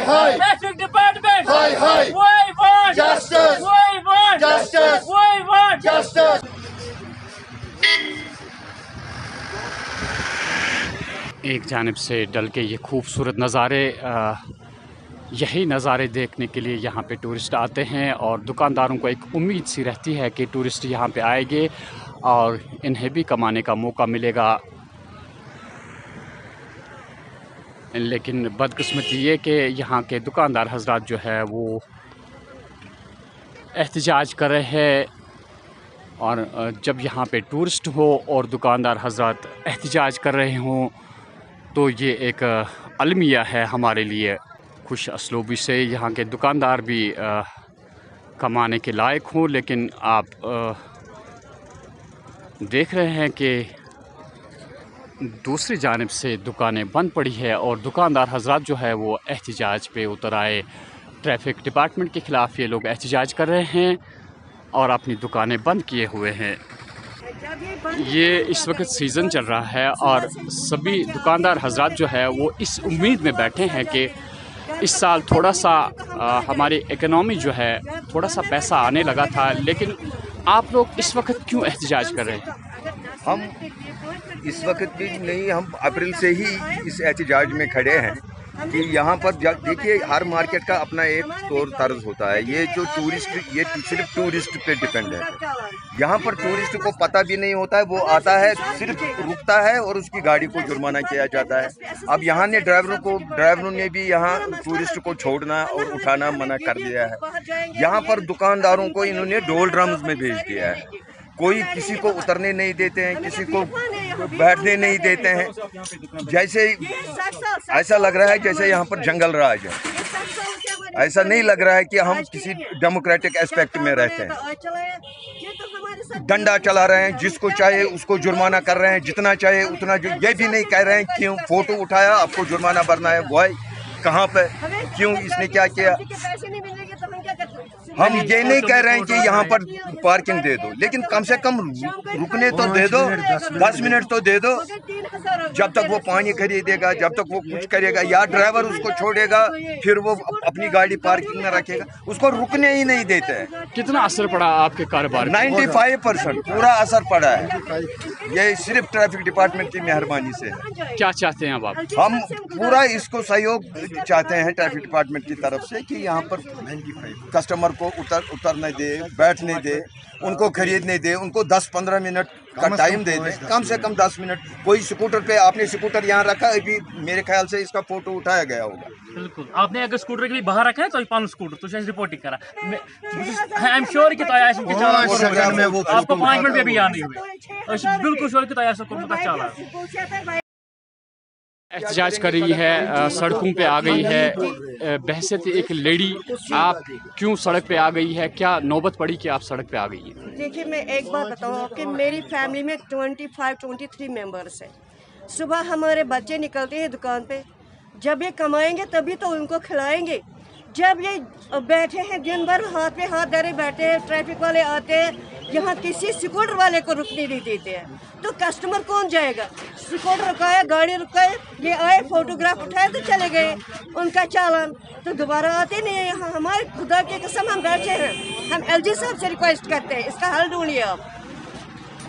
hi. Traffic department. Hi, hi. We want Justice. We want Justice. We want Justice. ایک جانب سے ڈل کے یہ خوبصورت نظارے یہی نظارے دیکھنے کے لیے یہاں پہ ٹورسٹ آتے ہیں اور دکانداروں کو ایک امید سی رہتی ہے کہ ٹورسٹ یہاں پہ آئیں گے اور انہیں بھی کمانے کا موقع ملے گا، لیکن بدقسمتی یہ کہ یہاں کے دکاندار حضرات جو ہے وہ احتجاج کر رہے ہیں، اور جب یہاں پہ ٹورسٹ ہو اور دکاندار حضرات احتجاج کر رہے ہوں تو یہ ایک المیہ ہے ہمارے لیے۔ خوش اسلوبی سے یہاں کے دکاندار بھی کمانے کے لائق ہوں، لیکن آپ دیکھ رہے ہیں کہ دوسری جانب سے دکانیں بند پڑی ہے اور دکاندار حضرات جو ہے وہ احتجاج پہ اتر آئے۔ ٹریفک ڈپارٹمنٹ کے خلاف یہ لوگ احتجاج کر رہے ہیں اور اپنی دکانیں بند کیے ہوئے ہیں۔ یہ اس وقت سیزن چل رہا ہے اور سبھی دکاندار حضرات جو ہے وہ اس امید میں بیٹھے ہیں کہ اس سال تھوڑا سا ہماری اکنامی جو ہے تھوڑا سا پیسہ آنے لگا تھا، لیکن آپ لوگ اس وقت کیوں احتجاج کر رہے ہیں؟ ہم اس وقت بھی نہیں، ہم اپریل سے ہی اس احتجاج میں کھڑے ہیں کہ یہاں پر دیکھیے ہر مارکیٹ کا اپنا ایک طور طرز ہوتا ہے۔ یہ جو ٹورسٹ، یہ صرف ٹورسٹ پہ ڈپینڈ ہے۔ یہاں پر ٹورسٹ کو پتہ بھی نہیں ہوتا ہے، وہ آتا ہے صرف رکتا ہے اور اس کی گاڑی کو جرمانہ کیا جاتا ہے۔ اب یہاں نے ڈرائیوروں نے بھی یہاں ٹورسٹ کو چھوڑنا اور اٹھانا منع کر دیا ہے۔ یہاں پر دکانداروں کو انہوں نے ڈول ڈرمز میں بھیج دیا ہے، کوئی کسی کو اترنے نہیں دیتے ہیں، کسی کو بیٹھنے نہیں دیتے ہیں، جیسے ایسا لگ رہا ہے جیسے یہاں پر جنگل راج ہے۔ ایسا نہیں لگ رہا ہے کہ ہم کسی ڈیموکریٹک اسپیکٹ میں رہتے ہیں۔ ڈنڈا چلا رہے ہیں، جس کو چاہے اس کو جرمانہ کر رہے ہیں، جتنا چاہے اتنا، یہ بھی نہیں کہہ رہے ہیں کیوں فوٹو اٹھایا آپ کو جرمانہ بھرنا ہے، وہ کہاں پہ، کیوں، اس نے کیا کیا۔ ہم یہ نہیں کہہ رہے ہیں کہ یہاں پر پارکنگ دے دو، لیکن کم سے کم رکنے تو دے دو، 10 منٹ تو دے دو، جب تک وہ پانی خریدے گا، جب تک وہ کچھ کرے گا، یا ڈرائیور اس کو چھوڑے گا پھر وہ اپنی گاڑی پارکنگ میں رکھے گا، اس کو رکنے ہی نہیں دیتے ہیں۔ کتنا اثر پڑا آپ کے کاروبار؟ 95% پورا اثر پڑا ہے۔ یہ صرف ٹریفک ڈپارٹمنٹ کی مہربانی سے ہے۔ کیا چاہتے ہیں اب آپ؟ ہم پورا اس کو سہیوگ چاہتے ہیں ٹریفک ڈپارٹمنٹ کی طرف سے کہ یہاں پر کسٹمر کو اترنے دے، بیٹھنے دے، ان کو خریدنے دے، ان کو 10-15 منٹ کا ٹائم دے دیں، کم سے کم 10 منٹ۔ کوئی اسکوٹر پہ، آپ نے اسکوٹر یہاں رکھا، ابھی میرے خیال سے اس کا فوٹو اٹھایا گیا ہوگا۔ بالکل، آپ نے اگر سکوٹر کے لیے باہر رکھا ہے تو پن سکوٹر تو رپورٹنگ کرا، آئی ایم شیور کہ آپ کو 5 منٹ بھی آنے ہوئے، بالکل شیور کہ چلا۔ احتجاج کر رہی ہے، سڑکوں پہ آ گئی ہے، بحثیت ایک لیڈی آپ کیوں سڑک پہ آ گئی ہے؟ کیا نوبت پڑی کہ آپ سڑک پہ آ گئی ہیں؟ دیکھیے میں ایک بات بتاؤں آپ کہ میری فیملی میں 23 ممبرس ہیں۔ صبح ہمارے بچے نکلتے ہیں دکان پہ، جب یہ کمائیں گے تبھی تو ان کو کھلائیں گے۔ جب یہ بیٹھے ہیں دن بھر ہاتھ پہ ہاتھ دھرے بیٹھے ہیں، ٹریفک والے آتے ہیں یہاں کسی اسکوٹر والے کو رکنے نہیں دیتے ہیں، تو کسٹمر کون جائے گا؟ اسکوٹر رکایا، گاڑی رکائے، یہ آئے فوٹوگراف اٹھائے تو چلے گئے، ان کا چالان تو دوبارہ آتے نہیں ہیں یہاں۔ ہمارے خدا کی قسم ہم بیٹھے ہیں، ہم LG صاحب سے ریکویسٹ کرتے ہیں اس کا حل ڈھونڈیے آپ،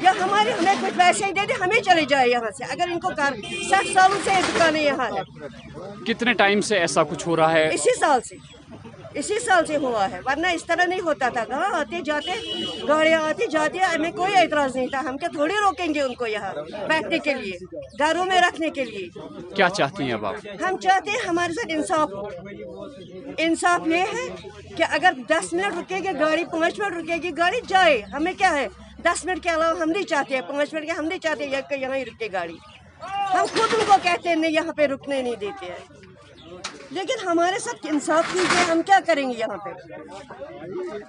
یا ہمیں کچھ پیسے ہی دے دیں، ہمیں چلے جائے یہاں سے۔ اگر ان کو 60 سالوں سے دکانیں یہاں ہے۔ کتنے ٹائم سے ایسا کچھ ہو رہا ہے؟ اسی سال سے ہوا ہے، ورنہ اس طرح نہیں ہوتا تھا۔ کہاں آتے جاتے گاڑیاں آتی جاتی، ہمیں کوئی اعتراض نہیں تھا، ہم کیا تھوڑی روکیں گے ان کو یہاں بیٹھنے کے لیے، گھروں میں رکھنے کے لیے۔ کیا چاہتی ہیں اب آپ؟ ہم چاہتے ہیں ہمارے ساتھ انصاف ہو۔ انصاف یہ ہے کہ اگر 10 منٹ رکے گی گاڑی، 5 منٹ رکے گی گاڑی، جائے، ہمیں کیا ہے، 10 منٹ کے علاوہ ہم نہیں چاہتے ہیں، 5 منٹ کے ہم نہیں چاہتے یہاں ہی رکے گاڑی۔ ہم خود ان کو کہتے ہیں نہیں یہاں پہ رکنے نہیں دیتے ہیں، لیکن ہمارے ساتھ انصاف کیجیے، ہم کیا کریں گے یہاں پہ۔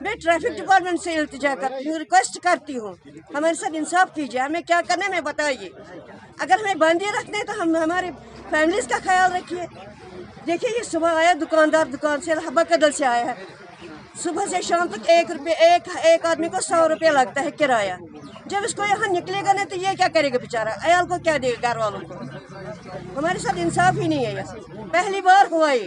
میں ٹریفک ڈپارٹمنٹ سے التجا کرتی ہوں، ریکویسٹ کرتی ہوں، ہمارے ساتھ انصاف کیجیے، ہمیں کیا کرنا ہے ہمیں بتائیے۔ اگر ہمیں بندی رکھنے تو ہم ہماری فیملیز کا خیال رکھیے۔ دیکھیے یہ صبح آیا دکاندار، دکان سے حبہ قدل سے آیا ہے، صبح سے شام تک ایک آدمی کو 100 روپے لگتا ہے کرایہ۔ جب اس کو یہاں نکلے گا نہیں تو یہ کیا کرے گا بیچارہ، عیال کو کیا دے گا، گھر والوں کو۔ ہمارے ساتھ انصاف ہی نہیں ہے، یہاں پہلی بار ہوا یہ۔